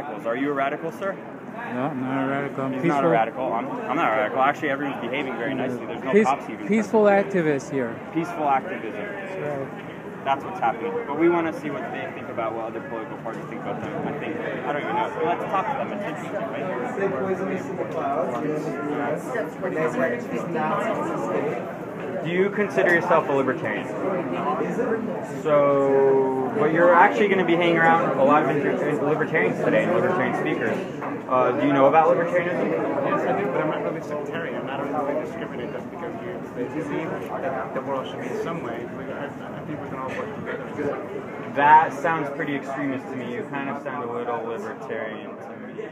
radicals. Are you a radical, sir? No, I'm not a radical. I'm He's peaceful. not a radical. I'm not a radical. Actually, everyone's behaving very nicely. There's no cops even. Peaceful activist here. Peaceful activism. That's right. That's what's happening. But we want to see what they think about what other political parties think about them. I don't even know. So let's talk to them. It's interesting, right? Say poisonous to the clouds. Do you consider yourself a libertarian? So, but you're actually going to be hanging around a lot of libertarians today and libertarian speakers. Do you know about libertarianism? Yes, I do, but I'm not really sectarian. I don't really discriminate just because you see that the world should be some way. I think we can all work together. That sounds pretty extremist to me. You kind of sound a little libertarian to me.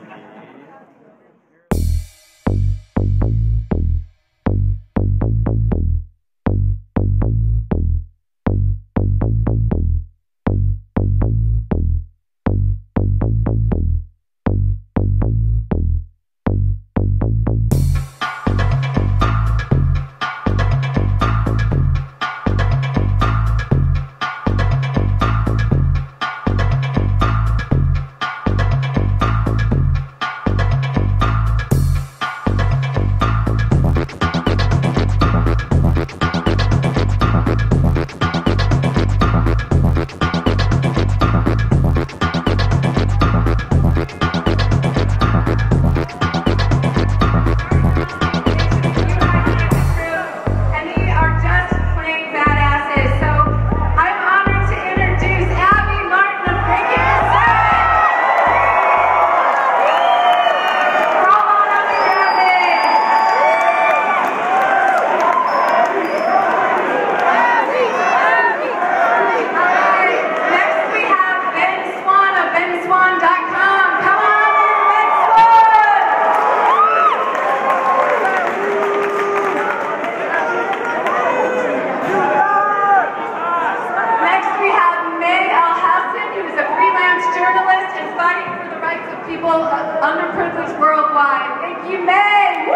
underprivileged worldwide. Thank you, May. Woo!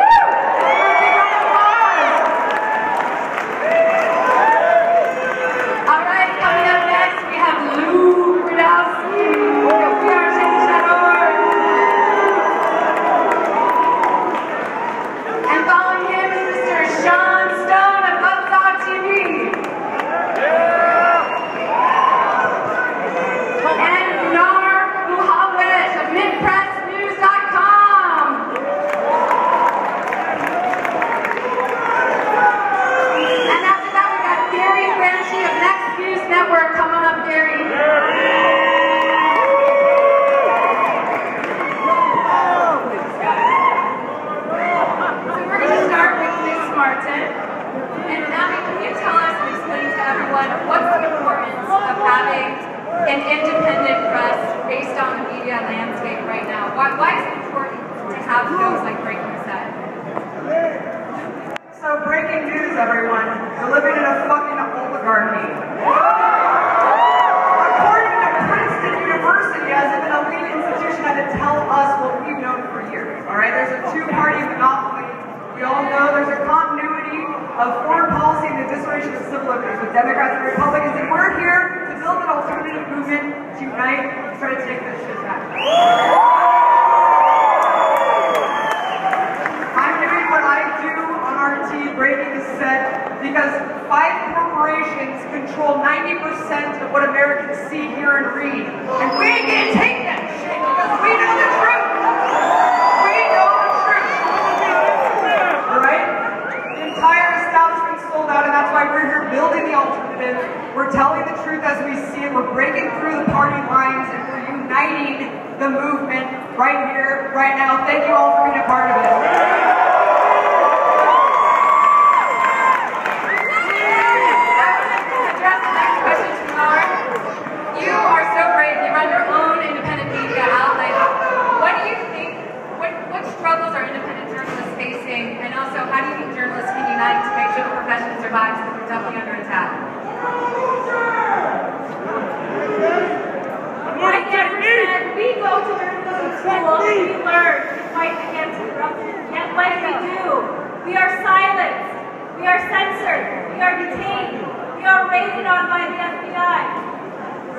All right, coming up next, we have Lou Brodowski. We are change.org. And following him is Mr. Sean Stone of Buzzsaw TV. And Nar Muhammad of MintPressNews.com. And after that, we got Gary Franchi of Next News Network. Come on up, Gary. So we're going to start with Ms. Martin. And Nami, can you tell us and explain to everyone what's the importance of having an independent press based on the media landscape right now? Why is it important to have shows like Breaking Set? So breaking news, everyone. We're living in a fucking oligarchy. According to Princeton University, as if an elite institution had to tell us what we've known for years. All right, there's a two-party monopoly. We all know there's a continuity of foreign policy and the dissolution of civil liberties with Democrats and Republicans, and we're here to build an alternative movement to unite and try to take this shit back. I'm doing what I do on RT, breaking the set, because 5 corporations control 90% of what Americans see, hear, and read. And we ain't gonna take that shit because we know the truth. We know the truth. Alright? The entire establishment sold out, and that's why we're here building the alternative. We're telling the truth as we see it. We're breaking through the party lines, and we're uniting the movement right here, right now. Thank you all for being a part of it. You are so brave. You run your own independent media outlet. What do you think, what struggles are independent journalists facing, and also how do you think journalists can unite to make sure the profession survives, because we're definitely under attack? Like Jefferson, we go to journalism school and we learn to fight against corruption. Yet what do? We are silenced, we are censored, we are detained, we are raided on by the FBI.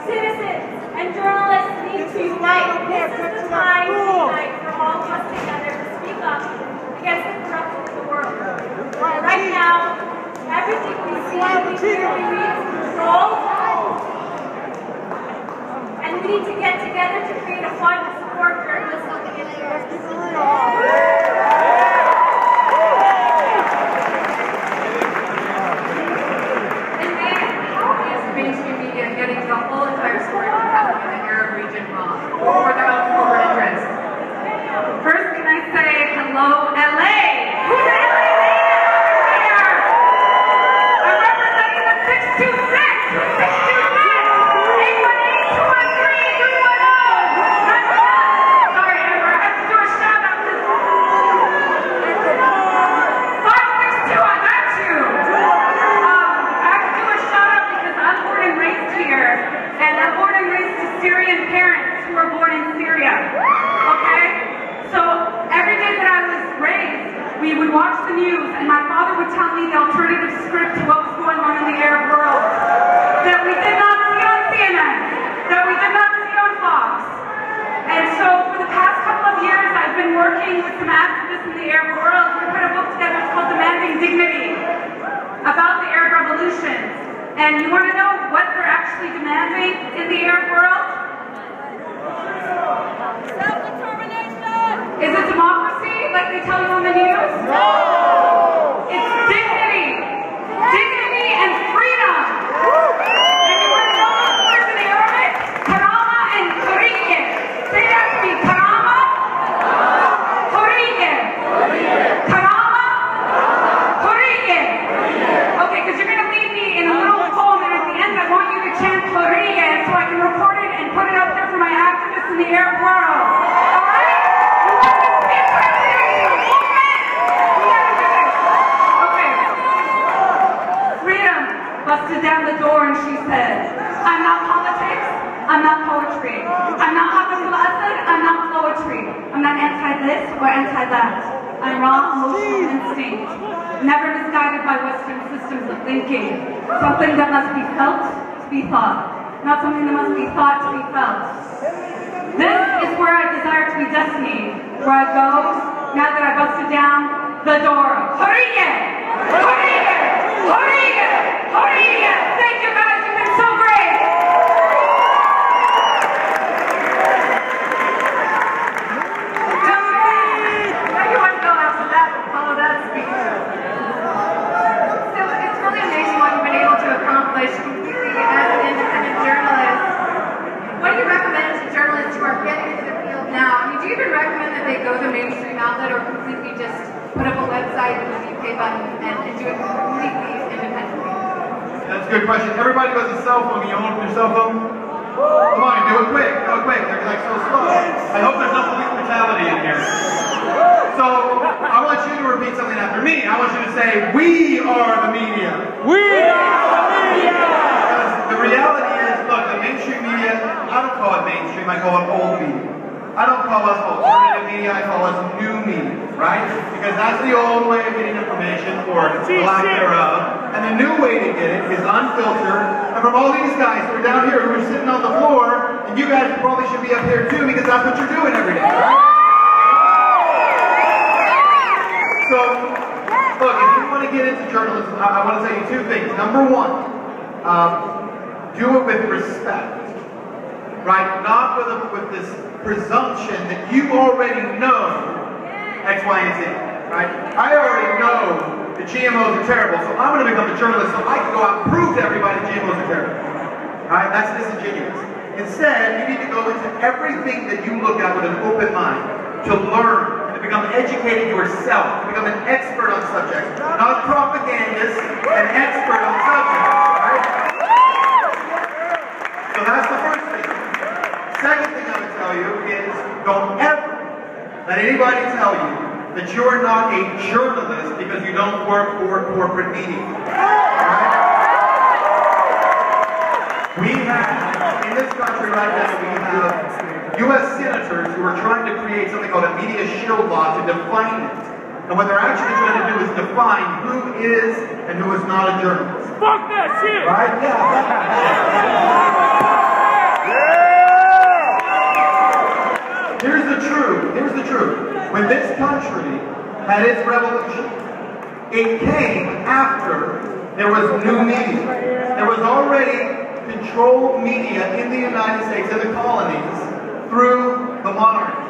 Citizens and journalists need to unite. This is the time need to get together to create a fund to support journalists on the internet. And then, how is mainstream media getting the whole entire story from happening in the Arab region wrong for their own corporate interests? First, can I say hello, LA? Who's LA here? I'm representing the 626. Who's 626? 818-213-310. Sorry, Amber, I have to do a shout out. 562, I got you. I have to do a shout out because I'm born and raised here, and I'm born and raised to Syrian parents who were born in Syria. Okay? So every day that I was raised, we would watch the news, and my father would tell me the alternative script to what was going on in the Arab world that we did not see on CNN, that we did not see on Fox. And so for the past couple of years, I've been working with some activists in the Arab world. We put a book together, it's called Demanding Dignity, about the Arab revolutions. And you want to know what they're actually demanding in the Arab world? Is it democracy, like they tell you on the news? No! It's dignity! Dignity and freedom! And you want to know those words in Arabic? Karama and Hurriya. Say that to me. Karama? Hurriya. Karama? Hurriya. Okay, because you're going to lead me in a little poem, and at the end I want you to chant Hurriya so I can record it and put it up there for my activists in the Arab world. Busted down the door and she said, I'm not politics, I'm not poetry. I'm not Hafiz al-Assad, I'm not poetry. I'm not anti-this or anti-that. I'm raw emotional instinct, never misguided by Western systems of thinking. Something that must be felt to be thought, not something that must be thought to be felt. This is where I desire to be destined, where I go now that I busted down the door. Hurriya! Hurriya! Hurriya! Hurriya! Thank you guys, you've been so great! Now you want to go after that, follow that speech. So it's really amazing what you've been able to accomplish completely as an independent journalist. What do you recommend to journalists who are getting into the field now? I mean, do you even recommend that they go to a mainstream outlet or completely just put up a website with a pay button and do it completely independently? That's a good question. Everybody who has a cell phone, can you hold up your cell phone? Come on, do it quick. Do it quick. They're like so slow. I hope there's no police brutality in here. So, I want you to repeat something after me. I want you to say, we are the media. We are the media! Because the reality is, look, the mainstream media, I don't call it mainstream, I call it old media. I don't call us alternative media, I call us new media, right? Because that's the old way of getting information, or the lack thereof. And the new way to get it is unfiltered. And from all these guys who are down here who are sitting on the floor, and you guys probably should be up here too, because that's what you're doing every day, right? So, look, if you want to get into journalism, I want to tell you two things. Number one, do it with respect, right? Not with this presumption that you already know X, Y, and Z, right? I already know that GMOs are terrible, so I'm going to become a journalist so I can go out and prove to everybody that GMOs are terrible, right? That's disingenuous. Instead, you need to go into everything that you look at with an open mind to learn, and to become educated yourself, to become an expert on subjects, not a propagandist, an expert on subjects, right? So that's the first thing. Second thing I would tell you is, don't ever let anybody tell you that you're not a journalist because you don't work for corporate media. Right? We have, in this country right now, we have U.S. senators who are trying to create something called a media shield law to define it. And what they're actually trying to do is define who is and who is not a journalist. Fuck that shit! Right? Here's the truth. Here's the truth. When this country had its revolution, it came after there was new media. There was already control media in the United States and the colonies through the monarchy.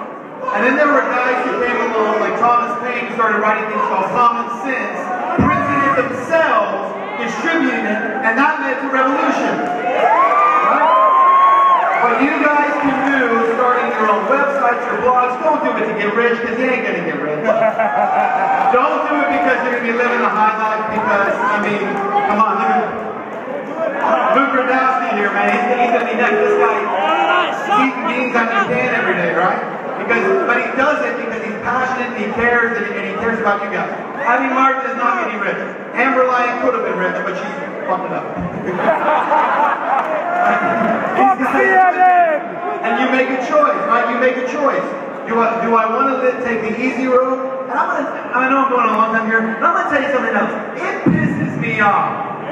And then there were guys who came along, like Thomas Paine, who started writing things called Common Sense, printing it themselves, distributing it, and that led to revolution. Right? What you guys can do, starting your own websites, your blogs, don't do it to get rich, because you ain't going to get rich. Don't do it because you're going to be living the high life, because, I mean, come on, look at Luke Radowski here, man. He's going to be next. This guy, he's eating beans out of a can every day, right? But he does it because he's passionate and he cares and he cares about you guys. Abby Martin is not getting rich. Amber Lyon could have been rich, but she fucked it up. And you make a choice, right? You make a choice. Do I want to take the easy road? And I know I'm going a long time here, but I'm going to tell you something else. It pisses me off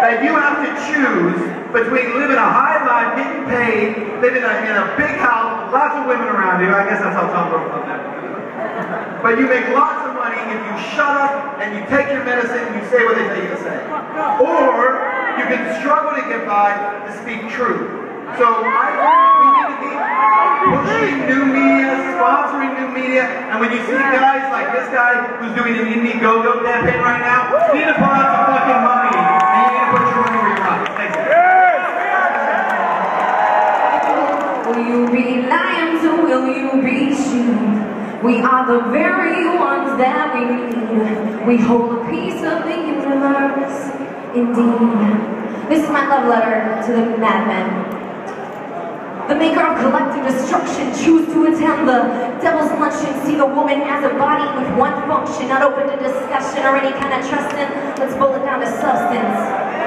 that you have to choose between living a high life, getting paid, living in a big house, with lots of women around you. I guess that's how Tom broke up that. But you make lots of money if you shut up and you take your medicine and you say what they tell you to say. Or you can struggle to get by to speak truth. So I think we need to be pushing new media, sponsoring new media, and when you see guys like this guy who's doing an Indiegogo campaign right now, you need to pull out some fucking money and you need to put your money where your mouth is. Thanks. Will you be lions or will you be sheep? We are the very ones that we need. We hold a piece of the universe, indeed. This is my love letter to the madmen. The maker of collective destruction, choose to attend the devil's luncheon. See the woman as a body with one function, not open to discussion or any kind of trusting. Let's boil it down to substance.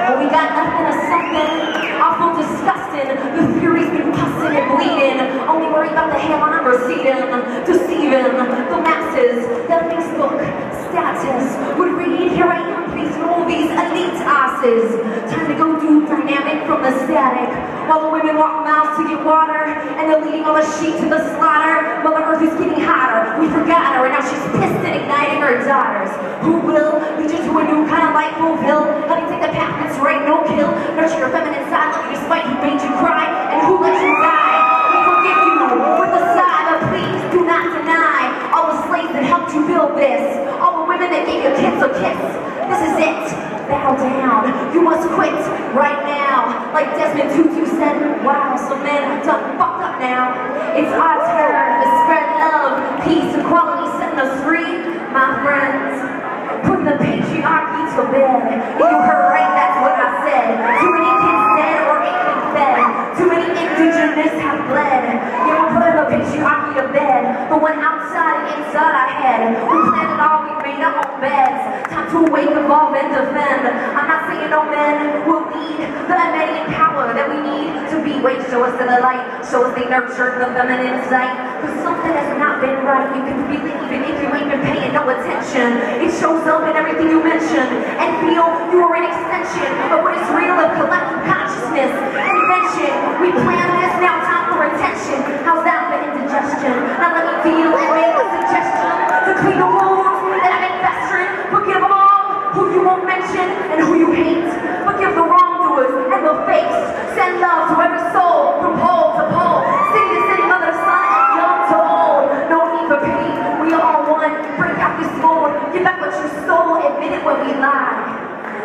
But we got nothing of something awful disgusting. The fury's been pussing and bleeding. Only worry about the headline receding, deceiving the masses. That Facebook status would read, here I am, please know these elite asses. Time to go do dynamic from the static. While the women walk miles to get water, and they're leading all the sheep to the slaughter. While the earth is getting hotter, we forgot her, and now she's pissed and igniting her daughters. Who will lead you to a new kind of life fulfill? Let me take the path that's right, no kill. Nurture your feminine side, love you despite who made you cry, and who let you die. We forgive you with a sigh, but please do not deny all the slaves that helped you build this. All the women that gave your kids a kiss. This is it. Bow down. You must quit right now. Like Desmond Tutu said, wow, some men have done fucked up now. It's our turn to spread love, peace, equality, setting us free, my friends. Put the patriarchy to bed. You heard right, that's what I said. Too many kids dead or ain't been fed. Too many indigenous have bled. You don't put the patriarchy to bed. But when outside and inside our head, we planned it all, we made our own beds. Time to wake, evolve, and defend. I'm not saying no men will lead the Median power that we need to be. Wait, show us to the light. Show us they nurtured the feminine sight. Cause something has not been right. You can feel it even if you ain't been paying no attention. It shows up in everything you mention. And feel you are an extension of what is real of collective consciousness. Invention. We plan this, now time for attention. How's that for indigestion? Now let me feel and make a suggestion to clean the wounds that I've been festering. Forgive all who you won't mention and who you hate. Forgive the wrongdoers and the fakes. Send love to every soul from pole to pole. City to city, mother to son, and young to old. No need for pity, we are one. Break out this mold, give back what you stole, admit it when we lie.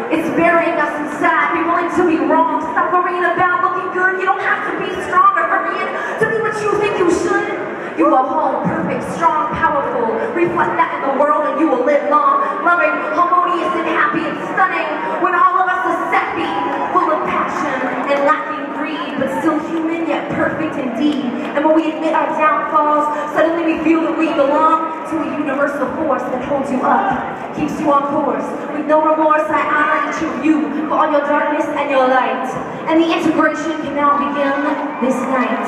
It's burying us inside, be willing to be wrong. Stop worrying about looking good, you don't have to be strong or hurrying to be what you think you should. You are whole, perfect, strong, powerful. Reflect that in the world and you will live long. Loving, harmonious, and happy and stunning. When all of us are sappy, full of passion and lacking greed, but still human yet perfect indeed. And when we admit our downfalls, suddenly we feel that we belong to a universal force that holds you up, keeps you on course. With no remorse, I honor each of you for all your darkness and your light. And the integration can now begin this night.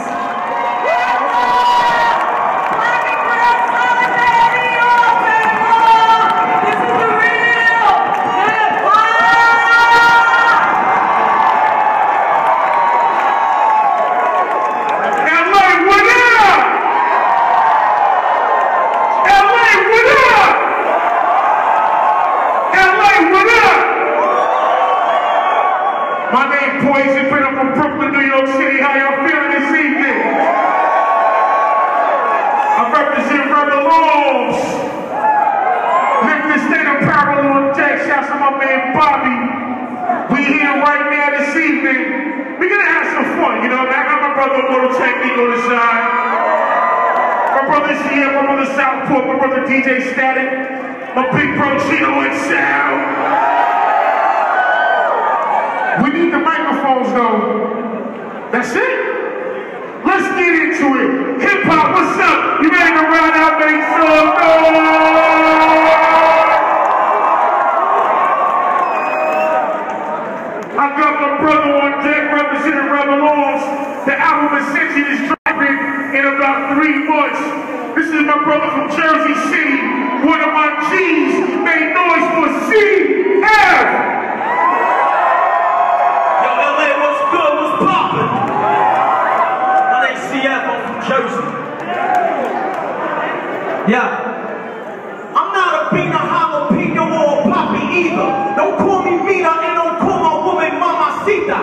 My name Poison, been up my man Bobby. We here right now this evening. We're gonna have some fun, you know. I got my brother Mortal Technique on the side. My brother's here, my brother Southport, my brother DJ Static, my big bro Chino and Sal. We need the microphones though. That's it. Let's get into it. Hip hop, what's up? You ready to run out, make some noise? I got my brother on deck representing Rebel Laws. The album Ascension is dropping in about 3 months. This is my brother from Jersey City. One of my G's made noise for CF. Yo, LA, what's good? What's poppin'? My name's CF, I'm from Jersey. Yeah. I'm not a beaner, jalapeno, or a poppy either. Don't call me Mina and don't call my woman Mamacita.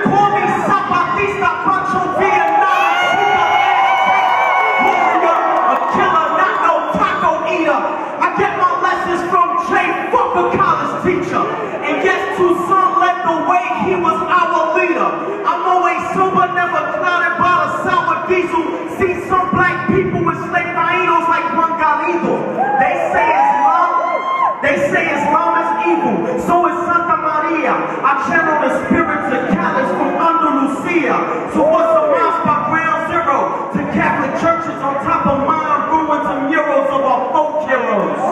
Call me Zapatista, Pancho Vietnam, warrior, a killer, not no taco eater. I get my lessons from Jay, fuck a college teacher. And guess Tucson led the way, he was our leader. I'm always sober, never clouded by the sour diesel. See some black people with slave taínos like Juan Galindo. They say Islam is evil, so is Santa Maria. I channel the spirits of Callus from Andalusia. So what's a mouse by ground zero to Catholic churches on top of Mayan ruins and murals of our folk heroes.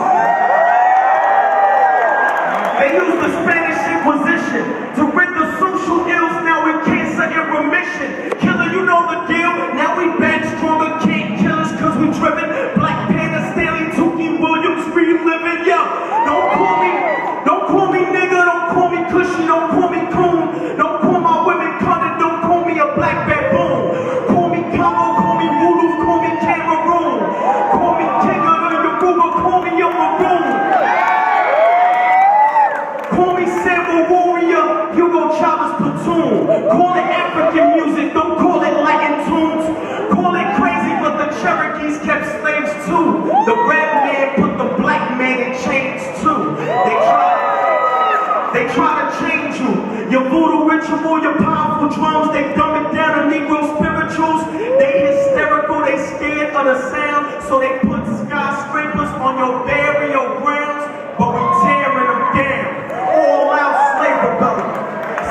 They use the Spanish Inquisition to rid the social ills, now with cancer in remission. Killer, you know the deal, now we bad, stronger, can't kill us cause we driven. Black Panther, Stanley, Tookie, Williams, reliving, yo. Don't call me nigga, don't call me cushy, don't call me coon. Don't call my women cunning, don't call me a black baboon. Call me Congo, call me Voodoo, call me Cameroon. Call me King of the Yoruba, call me a Maroon. Call me Sample Warrior, Hugo Chavez Platoon. Call it African music, don't call it Latin tunes. Call it crazy, but the Cherokees kept slaves too. The red man put the black man in chains too. They try to change you. Your voodoo ritual, your powerful drums, they dumb it down to Negro spirituals. They hysterical, they scared of the sound, so they put skyscrapers on your burial grounds, but we tearing them down. All out slave rebellion.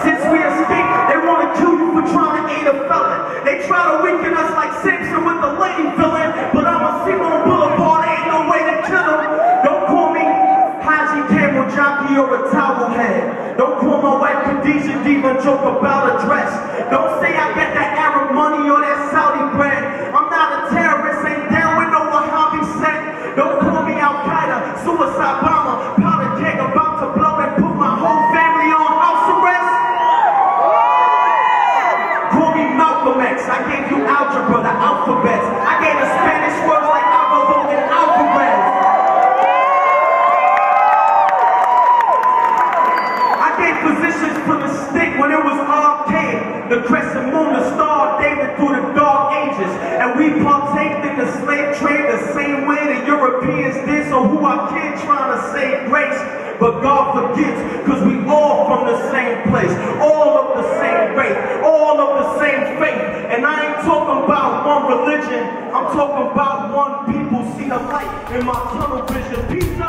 Since we escaped, they want to kill you for trying to aid a felon. They try to weaken us like Simpson with the lady villain, but I'm a Simon Boulevard, ain't no way to kill him. Don't call me Haji Camel Jockey or a towel head. Don't call my wife Khadijah Diva, joke about a dress. Don't say I get that Arab money or that Saudi bread. I'm not a terrorist, ain't down with no Wahhabi set. Don't call me Al-Qaeda, suicide bomber, powder keg about to blow and put my whole family on house arrest. Call me Malcolm X, I gave you algebra, the alphabets. I gave the Spanish words like Alvaro and Alvarez. Positions for the stick when it was arcade. The crescent moon, the star David through the dark ages. And we partaked in the slave trade the same way the Europeans did. So who our kids trying to say grace? But God forgets, cause we all from the same place. All of the same race, all of the same faith. And I ain't talking about one religion, I'm talking about one people. See the light in my tunnel vision. People